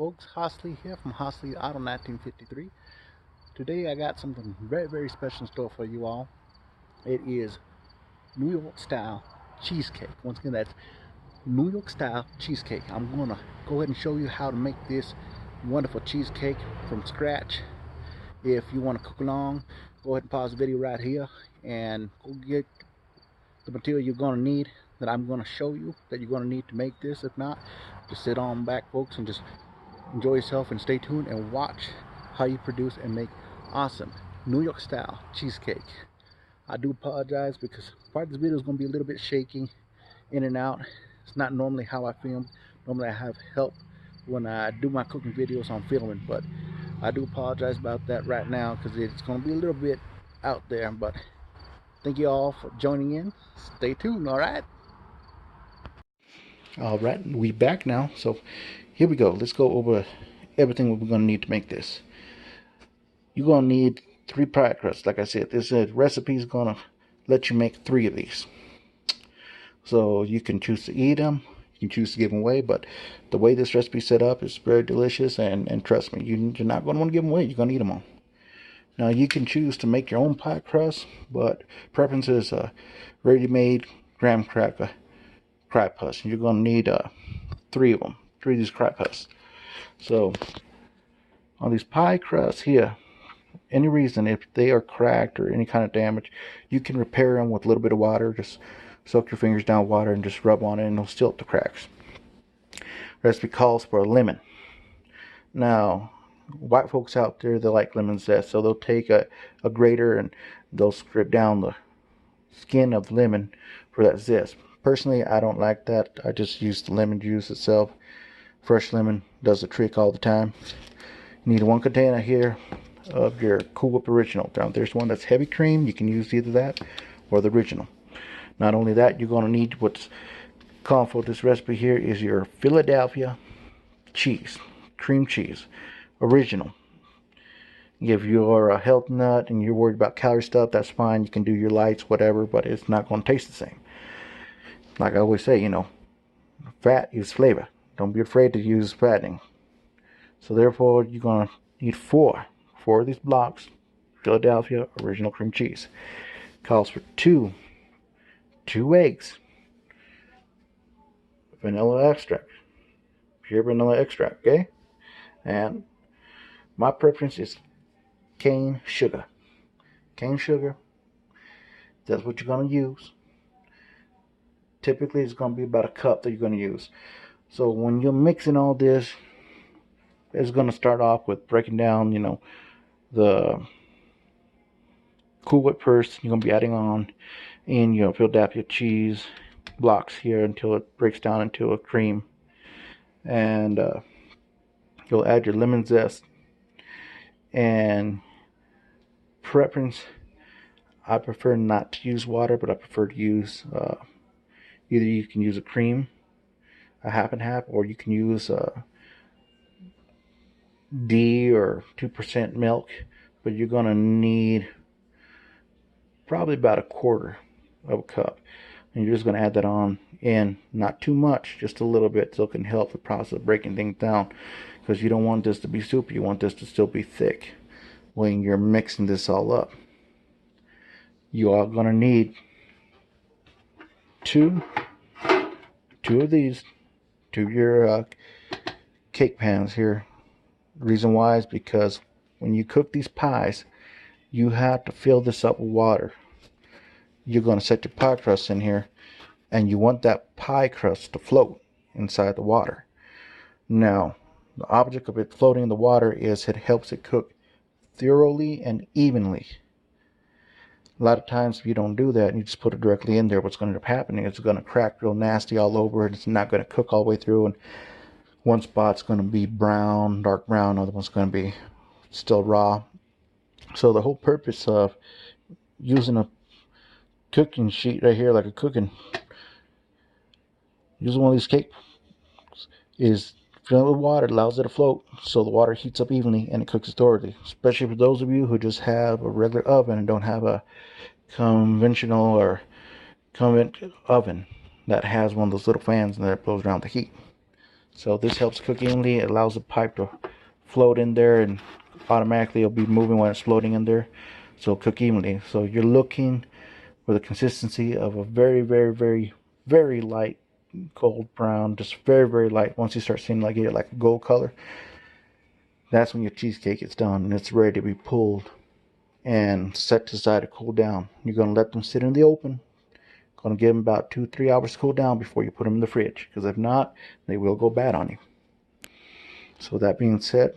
folks, Hosley here from Hosley Auto 1953. Today I got something very special in store for you all. It is New York style cheesecake. Once again, that's New York style cheesecake. I'm going to go ahead and show you how to make this wonderful cheesecake from scratch. If you want to cook along, go ahead and pause the video right here and go get the material you're going to need that I'm going to show you that you're going to need to make this. If not, just sit on back, folks, and just enjoy yourself and stay tuned and watch how you produce and make awesome New York style cheesecake. I do apologize because part of this video is going to be a little bit shaking in and out. It's not normally how I film. Normally I have help when I do my cooking videos on filming, but I do apologize about that right now because it's going to be a little bit out there. But thank you all for joining in. Stay tuned. All right, we back now. So here we go. Let's go over everything we're going to need to make this. You're going to need 3 pie crusts. Like I said, this recipe is going to let you make 3 of these. So you can choose to eat them. You can choose to give them away. But the way this recipe is set up is very delicious. And trust me, you're not going to want to give them away. You're going to eat them all. Now you can choose to make your own pie crust. But preference is ready-made graham cracker pie crust. You're going to need 3 of them. 3 of these pie crusts. So on these pie crusts here, any reason if they are cracked or any kind of damage, you can repair them with a little bit of water. Just soak your fingers down with water and just rub on it and it'll still up the cracks. Recipe calls for a lemon. Now white folks out there, they like lemon zest, so they'll take a grater and they'll strip down the skin of the lemon for that zest. Personally, I don't like that. I just use the lemon juice itself. Fresh lemon does the trick all the time. You need 1 container here of your Cool Whip Original. Now, there's one that's heavy cream. You can use either that or the original. Not only that, you're going to need what's called for this recipe here is your Philadelphia cheese, cream cheese, original. If you're a health nut and you're worried about calorie stuff, that's fine. You can do your lights, whatever, but it's not going to taste the same. Like I always say, you know, fat is flavor. Don't be afraid to use fattening. So therefore, you're going to need 4 of these blocks Philadelphia original cream cheese. Calls for 2 eggs, vanilla extract, pure vanilla extract, okay? And my preference is cane sugar. Cane sugar, that's what you're going to use. Typically, it's going to be about 1 cup that you're going to use. So when you're mixing all this, it's going to start off with breaking down, you know, the Cool Whip first. You're going to be adding on in your Philadelphia cheese blocks here until it breaks down into a cream. And you'll add your lemon zest. And preference, I prefer not to use water, but I prefer to use either you can use a cream, a half and half, or you can use D or 2% milk, but you're going to need probably about 1/4 of a cup. And you're just going to add that on in, not too much, just a little bit, so it can help the process of breaking things down, because you don't want this to be soupy. You want this to still be thick when you're mixing this all up. You are going to need two of these, 2 of your cake pans here. The reason why is because when you cook these pies, you have to fill this up with water. You're going to set your pie crust in here, and you want that pie crust to float inside the water. Now, the object of it floating in the water is it helps it cook thoroughly and evenly. A lot of times if you don't do that and you just put it directly in there, what's going to end up happening is it's going to crack real nasty all over it. It's not going to cook all the way through, and one spot's going to be brown, dark brown, other one's going to be still raw. So the whole purpose of using a cooking sheet right here, like a cooking, using one of these cake is fill it with water, allows it to float, so the water heats up evenly and it cooks thoroughly. Especially for those of you who just have a regular oven and don't have a conventional or convent oven that has one of those little fans that blows around the heat. So this helps cook evenly. It allows the pipe to float in there, and automatically it'll be moving when it's floating in there. So cook evenly. So you're looking for the consistency of a very, very, very, very light gold brown, just very, very light. Once you start seeing like it like a gold color, that's when your cheesecake is done and it's ready to be pulled and set to the side to cool down. You're going to let them sit in the open. Going to give them about 2-3 hours to cool down before you put them in the fridge, because if not, they will go bad on you. So that being said,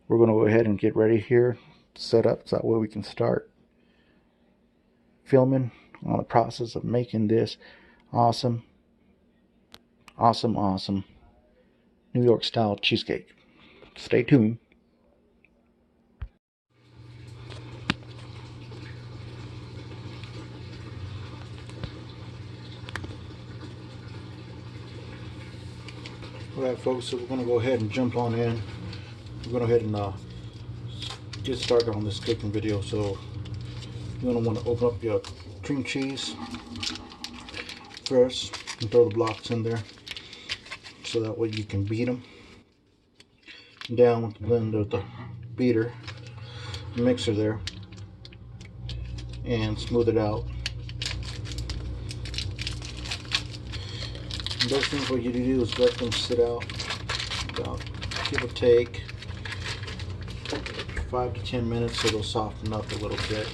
we're going to go ahead and get ready here, set up so that way we can start filming on the process of making this awesome, awesome, awesome New York style cheesecake. Stay tuned. Alright folks, so we're going to go ahead and jump on in. We're going to go ahead and get started on this cooking video. So you're going to want to open up your cream cheese first and throw the blocks in there, so that way you can beat them down with the blend of the beater mixer there and smooth it out. The best thing for you to do is let them sit out about, give or take, 5 to 10 minutes so they'll soften up a little bit.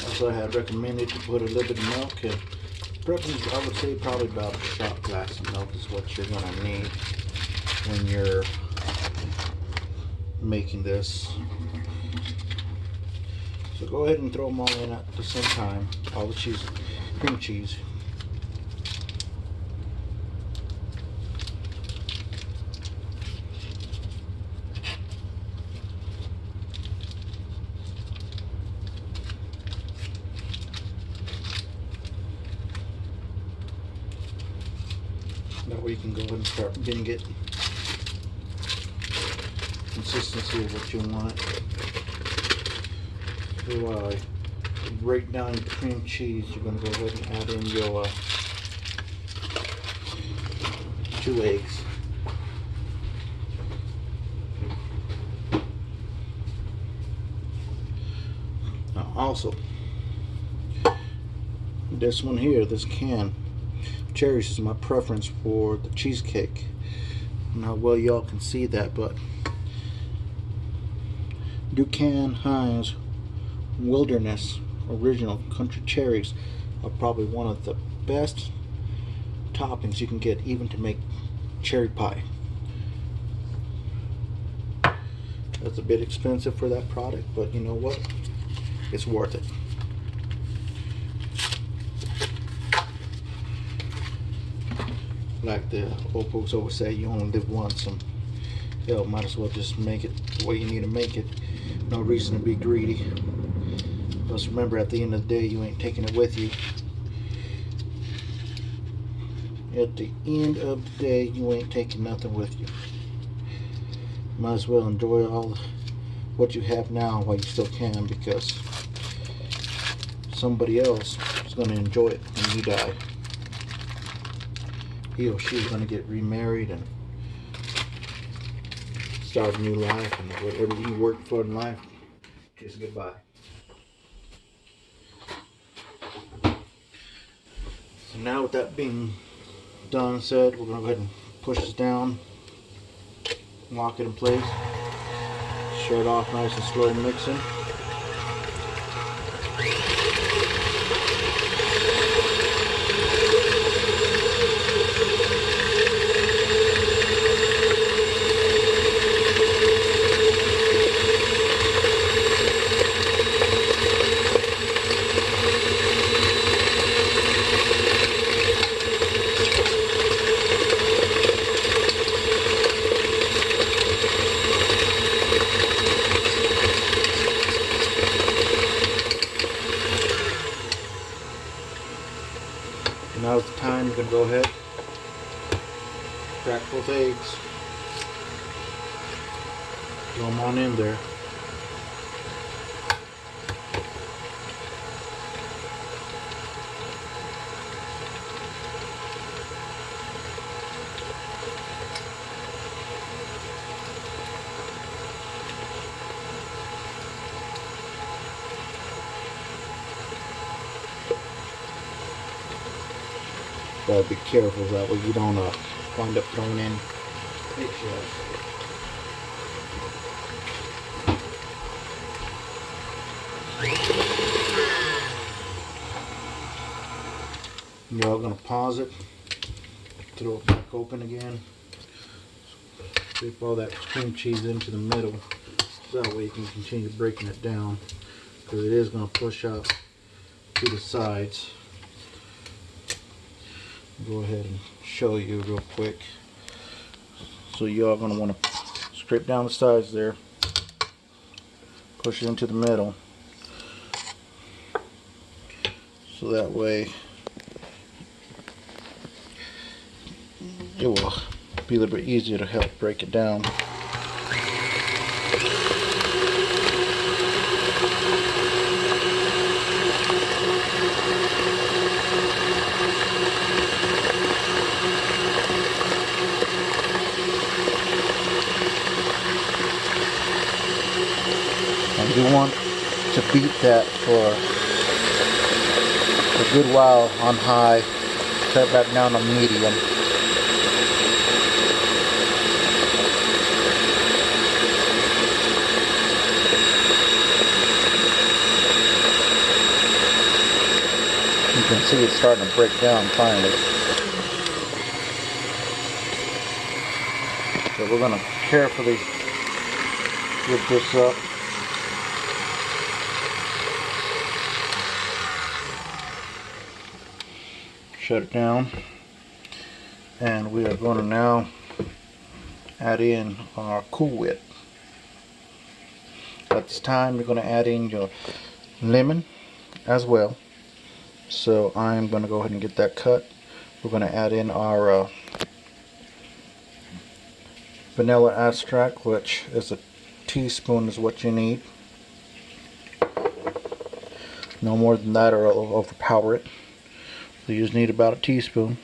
Also, I had recommended to put a little bit of milk in. Preferably, I would say probably about a shot glass of milk is what you're going to need when you're making this. So go ahead and throw them all in at the same time, all the cheese, cream cheese. That way you can go ahead and start getting it consistency of what you want. So break down your cream cheese. You're going to go ahead and add in your 2 eggs. Now also, this one here, this can, cherries is my preference for the cheesecake. I don't know how well y'all can see that, but Ducan Hines Wilderness Original Country Cherries are probably one of the best toppings you can get, even to make cherry pie. That's a bit expensive for that product, but you know what? It's worth it. Like the old folks always say, you only live once, and hell, might as well just make it the way you need to make it. No reason to be greedy. Just remember, at the end of the day, you ain't taking it with you. At the end of the day, you ain't taking nothing with you. Might as well enjoy all what you have now while you still can, because somebody else is going to enjoy it when you die. He or she is going to get remarried and start a new life, and whatever you worked for in life, just goodbye. So now, with that being done and said, we're going to go ahead and push this down, lock it in place, shut it off nice and slow mixing. that's the time you're going to go ahead, crack both eggs, throw them on in there. Gotta be careful that way you don't wind up throwing in eggshells. You're gonna pause it, throw it back open again, dip all that cream cheese into the middle, so that way you can continue breaking it down, because it is gonna push out to the sides. Go ahead and show you real quick. So you are going to want to scrape down the sides there, push it into the middle, so that way it will be a little bit easier to help break it down. You want to beat that for a good while on high, cut back down on medium. You can see it's starting to break down finally. So we're going to carefully whip this up. Shut it down, and we are going to now add in our Cool Whip. At this time, you're going to add in your lemon as well. So I'm going to go ahead and get that cut. We're going to add in our vanilla extract, which is a teaspoon is what you need. No more than that or it'll overpower it. So you just need about a teaspoon.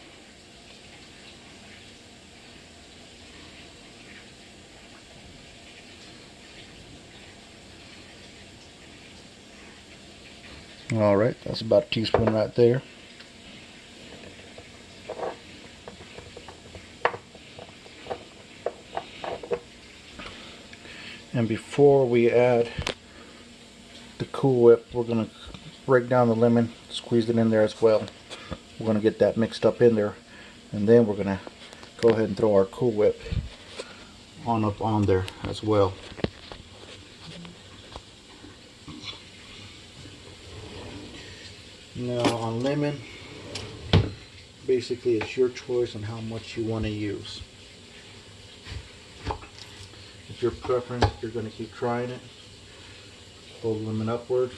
Alright, that's about a teaspoon right there. And before we add the Cool Whip, we're going to break down the lemon, squeeze it in there as well. We're going to get that mixed up in there, and then we're going to go ahead and throw our Cool Whip up on there as well. Now on lemon, basically it's your choice on how much you want to use. It's your preference. You're going to keep trying it. Pull the lemon upward.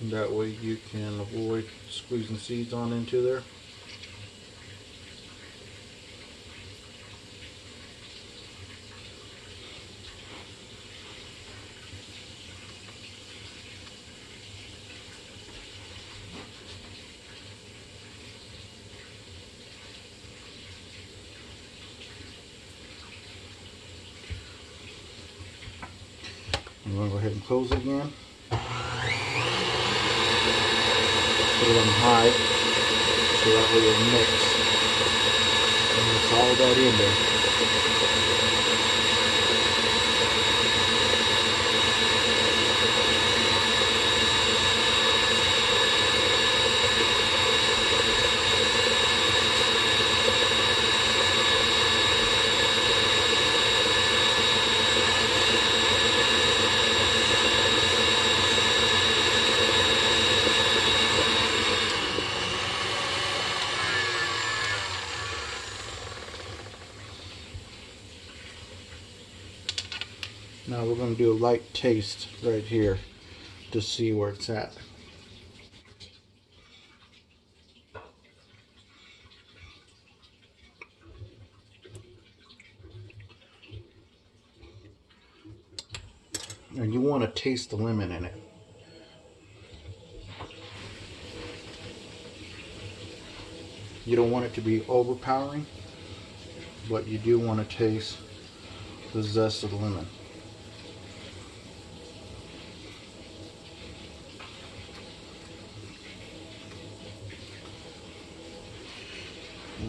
That way you can avoid squeezing seeds on into there. I'm going to go ahead and close it again. Put it on high so that way it'll mix. And mix all that in there. Now we're going to do a light taste right here to see where it's at. And you want to taste the lemon in it. You don't want it to be overpowering, but you do want to taste the zest of the lemon.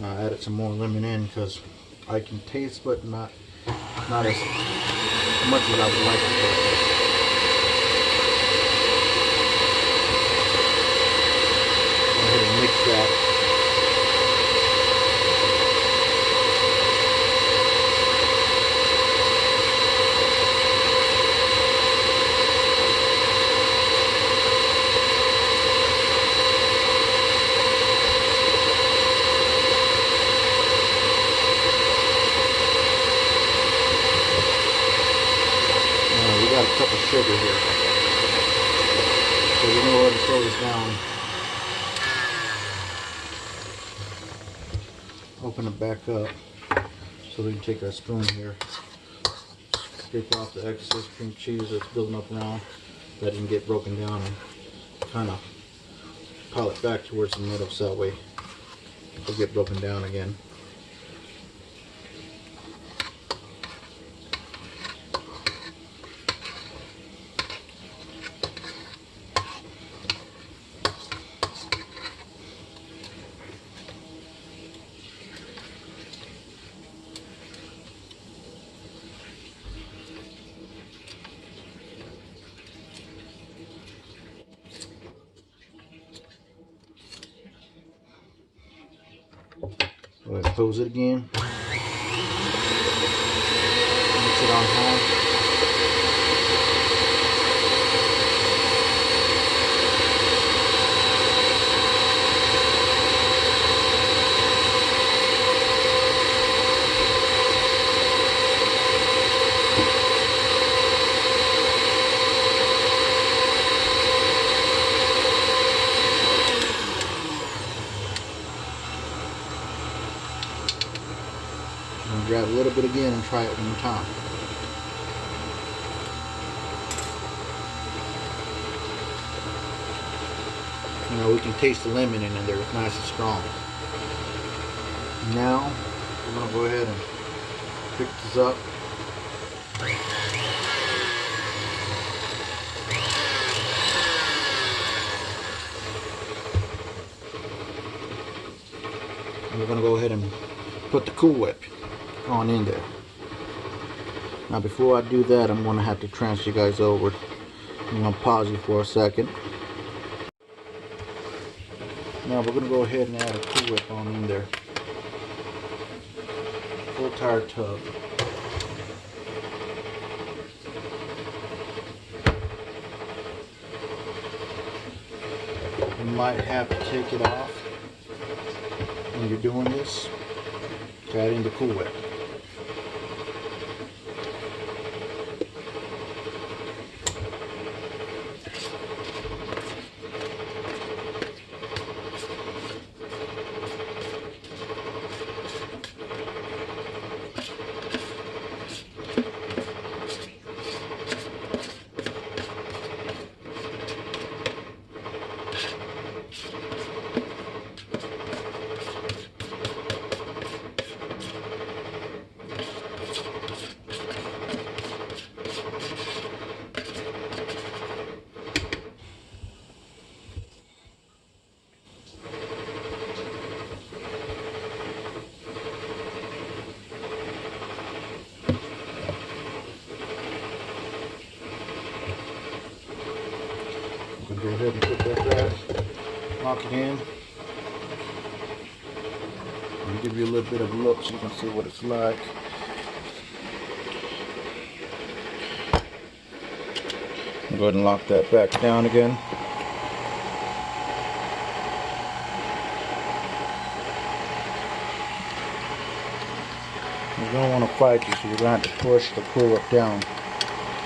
I added some more lemon in because I can taste, but not as much as I would like to taste. Go ahead and mix that. We got a cup of sugar here, so we know where to slow this down. Open it back up so we can take our spoon here, scrape off the excess cream cheese that's building up around, that didn't get broken down, and kind of pile it back towards the middle so that way it'll get broken down again. Go ahead and close it again. Mix it on high. And grab a little bit again and try it one more time. You know, we can taste the lemon in there, it's nice and strong. Now, we're going to go ahead and pick this up. And we're going to go ahead and put the Cool Whip on in there. Now before I do that, I'm going to have to transfer you guys over. I'm going to pause you for a second. Now we're going to go ahead and add a Cool Whip on in there. Full entire tub. You might have to take it off when you're doing this to add in the Cool Whip. Go ahead and put that back, lock it in, and give you a little bit of a look so you can see what it's like. Go ahead and lock that back down again. You don't want to fight you, so you're going to have to push the Cool Whip down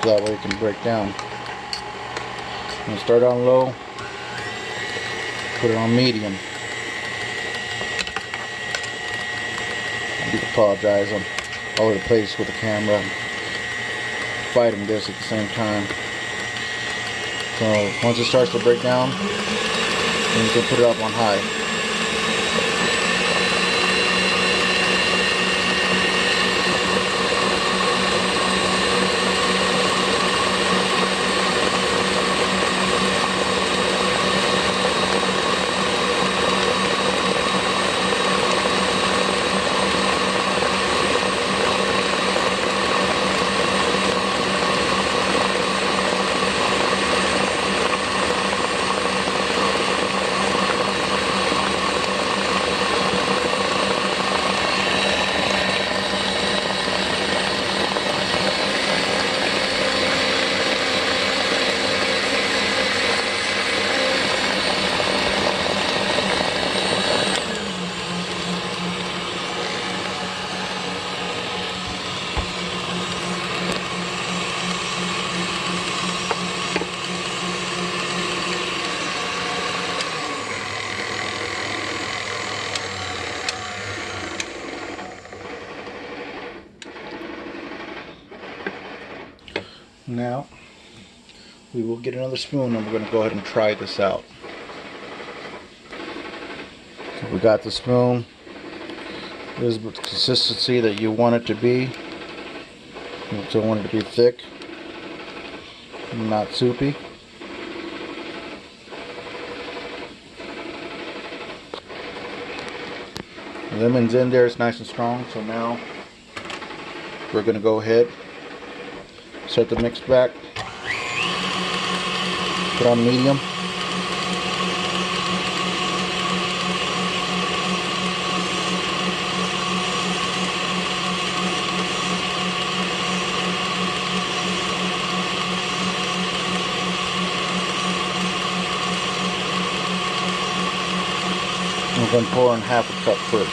so that way it can break down. And start on low, put it on medium. I do apologize, I'm all over the place with the camera. fighting this at the same time. So once it starts to break down, then you can put it up on high. Now we will get another spoon and we're going to go ahead and try this out. So we got the spoon. This is the consistency that you want it to be. You still want it to be thick, not soupy. The lemon's in there, it's nice and strong. So now we're going to go ahead, set the mix back, put on medium. I'm going to pour in half a cup first.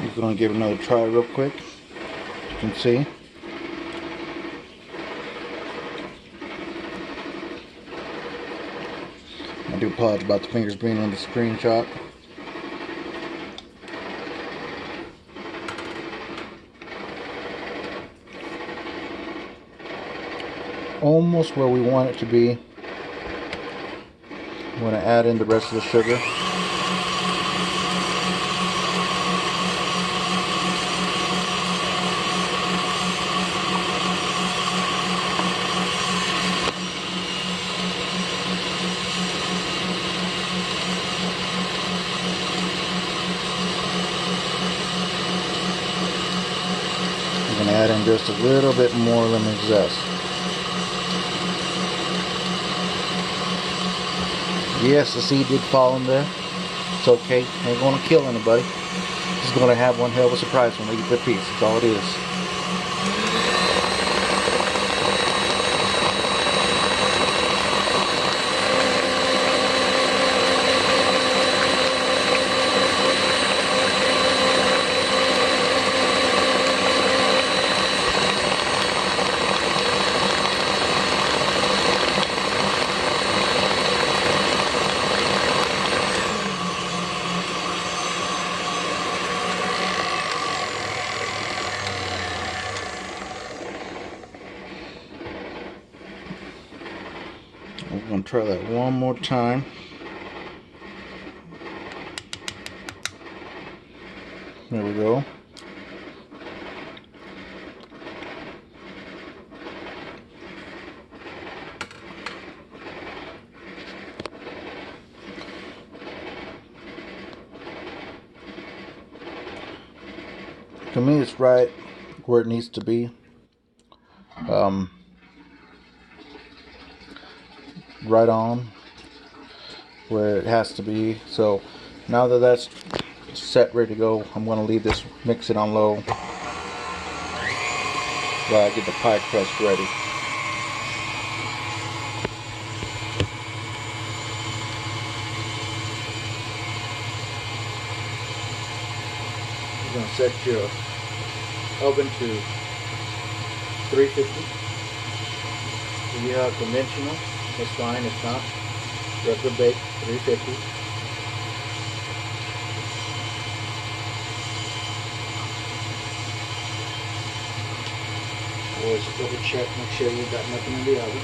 I'm going to give it another try real quick. You can see. I do apologize about the fingers being on the screenshot. Almost where we want it to be. I'm going to add in the rest of the sugar. I'm going to add in just a little bit more lemon zest. Yes, the seed did fall in there. It's okay. Ain't going to kill anybody. Just going to have one hell of a surprise when they eat their piece. That's all it is. I'm going to try that one more time. There we go. To me, it's right where it needs to be. Right on where it has to be. So now that that's It's set, ready to go. I'm going to leave this, mix it on low while I get the pie crust ready. You're going to set your oven to 350. If you have conventional, that's fine. If not, regular bake 350. Always double check, make sure you got nothing in the oven.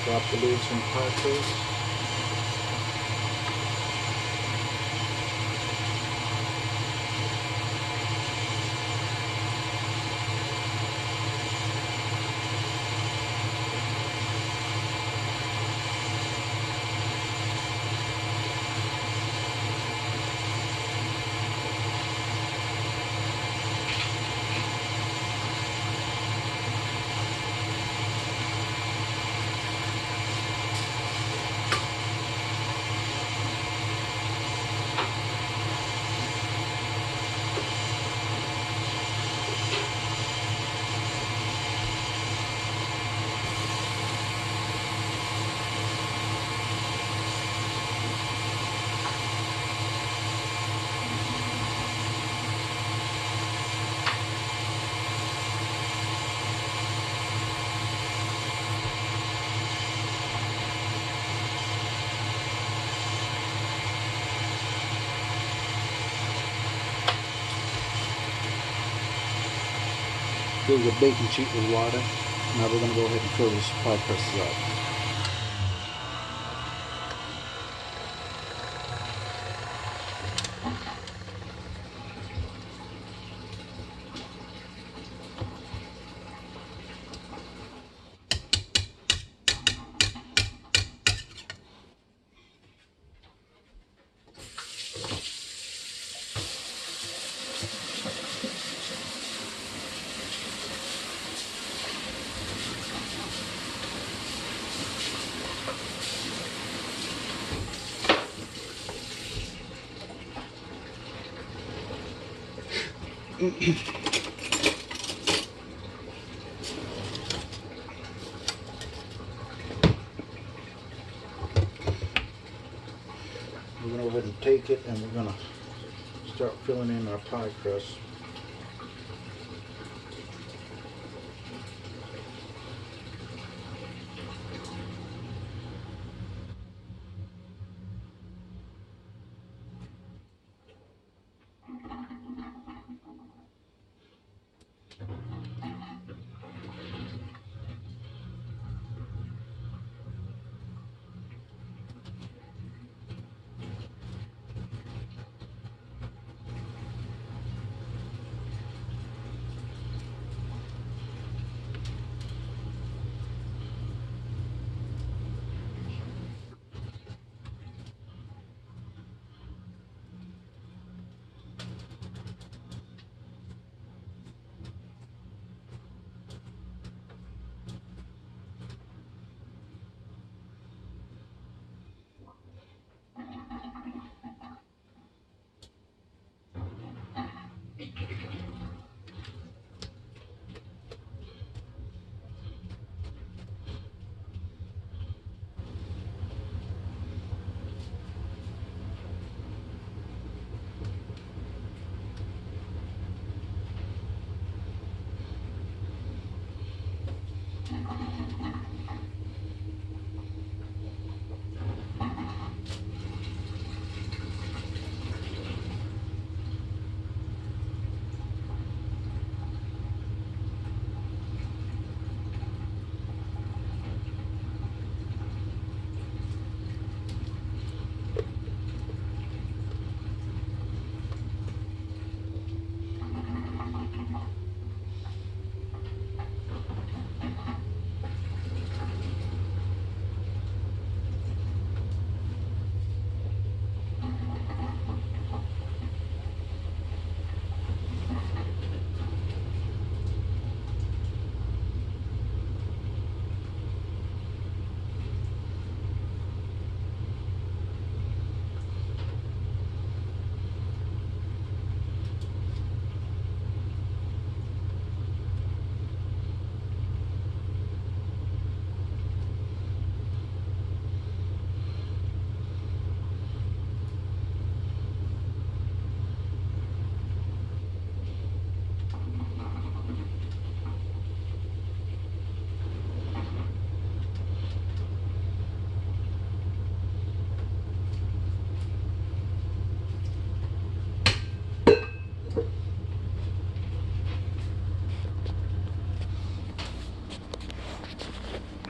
Drop the lid some pie crust. Here's a baking sheet with water. Now we're going to go ahead and fill this pie crust up. We're going to go ahead and take it and we're going to start filling in our pie crust.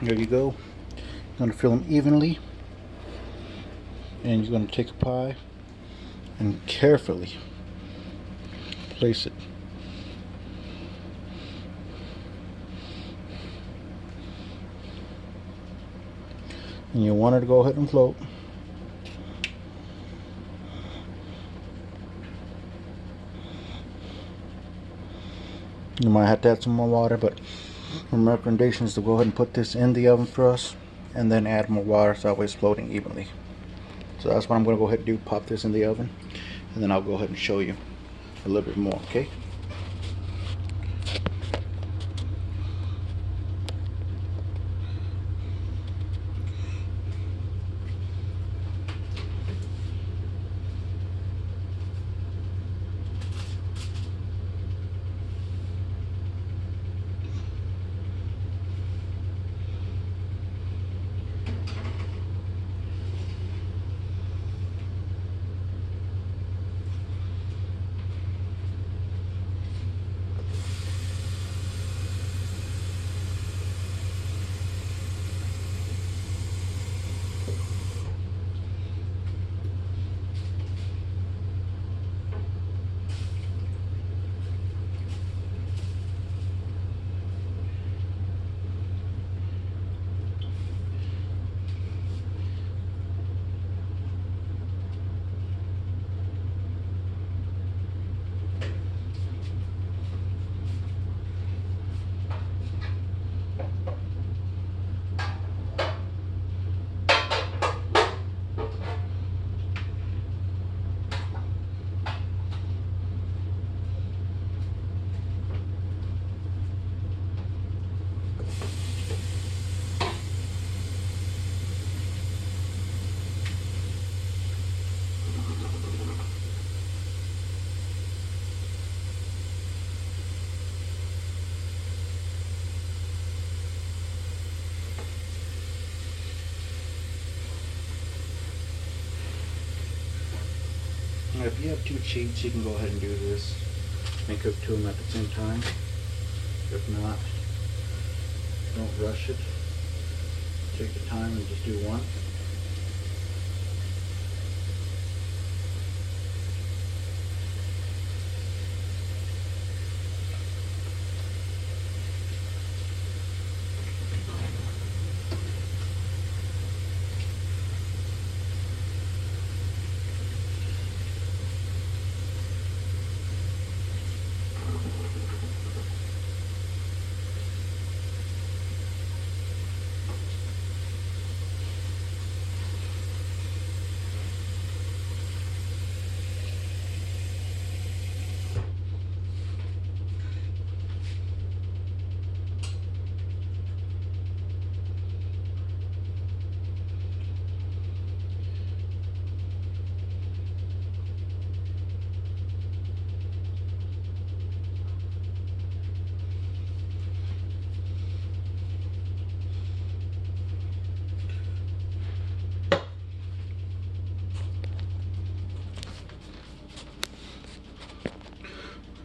There you go. You're going to fill them evenly, and you're going to take a pie and carefully place it. And you want it to go ahead and float. You might have to add some more water, but my recommendation is to go ahead and put this in the oven first and then add more water so that way it's floating evenly. So that's what I'm going to go ahead and do, pop this in the oven, and then I'll go ahead and show you a little bit more, okay? Now, if you have two cheats, you can go ahead and do this and cook two of them at the same time. If not, don't rush it. Take your time and just do one.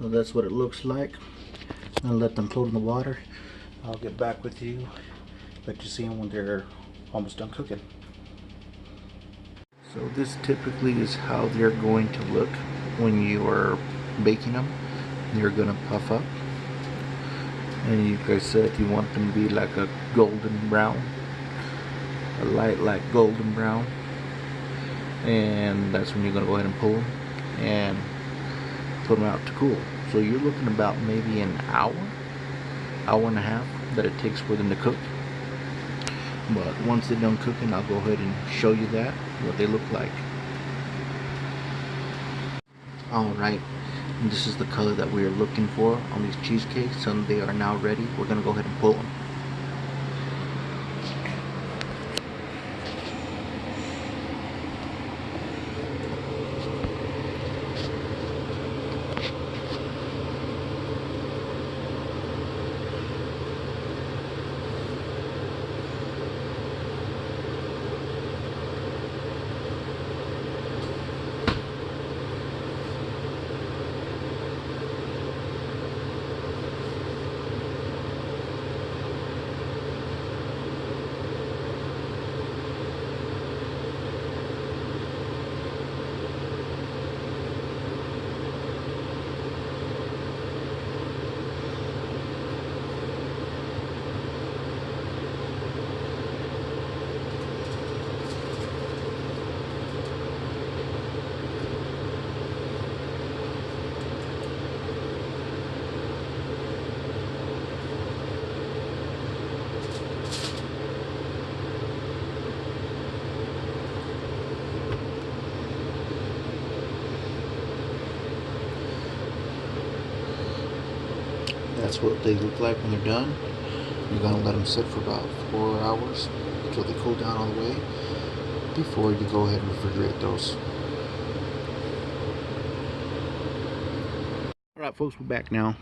So that's what it looks like. And let them float in the water. I'll get back with you, let you see them when they're almost done cooking. So this typically is how they're going to look when you are baking them. They're going to puff up. And like I said, you want them to be like a golden brown, a light golden brown. And that's when you're going to go ahead and pull them and put them out to cool. So you're looking about maybe an hour and a half that it takes for them to cook. But once they're done cooking, I'll go ahead and show you that, what they look like. Alright, this is the color that we are looking for on these cheesecakes, and they are now ready. We're going to go ahead and pull them. that's what they look like when they're done. You're going to let them sit for about 4 hours until they cool down all the way before you go ahead and refrigerate those. Alright folks, we're back now.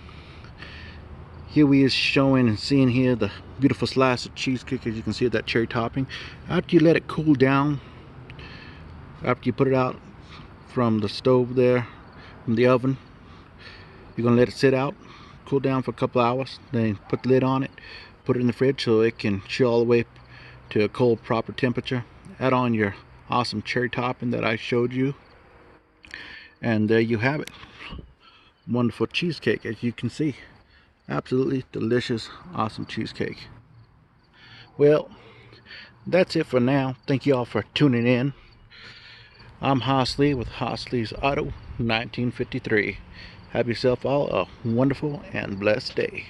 Here we is showing and seeing here the beautiful slice of cheesecake. As you can see, that cherry topping. After you let it cool down, after you put it out from the stove there, from the oven, you're going to let it sit out, cool down for a couple hours, then put the lid on it, put it in the fridge so it can chill all the way to a cold proper temperature. Add on your awesome cherry topping that I showed you, and there you have it. Wonderful cheesecake, as you can see. Absolutely delicious, awesome cheesecake. Well, that's it for now. Thank you all for tuning in. I'm Hosley with Hosley's Auto 1953. Have yourself all a wonderful and blessed day.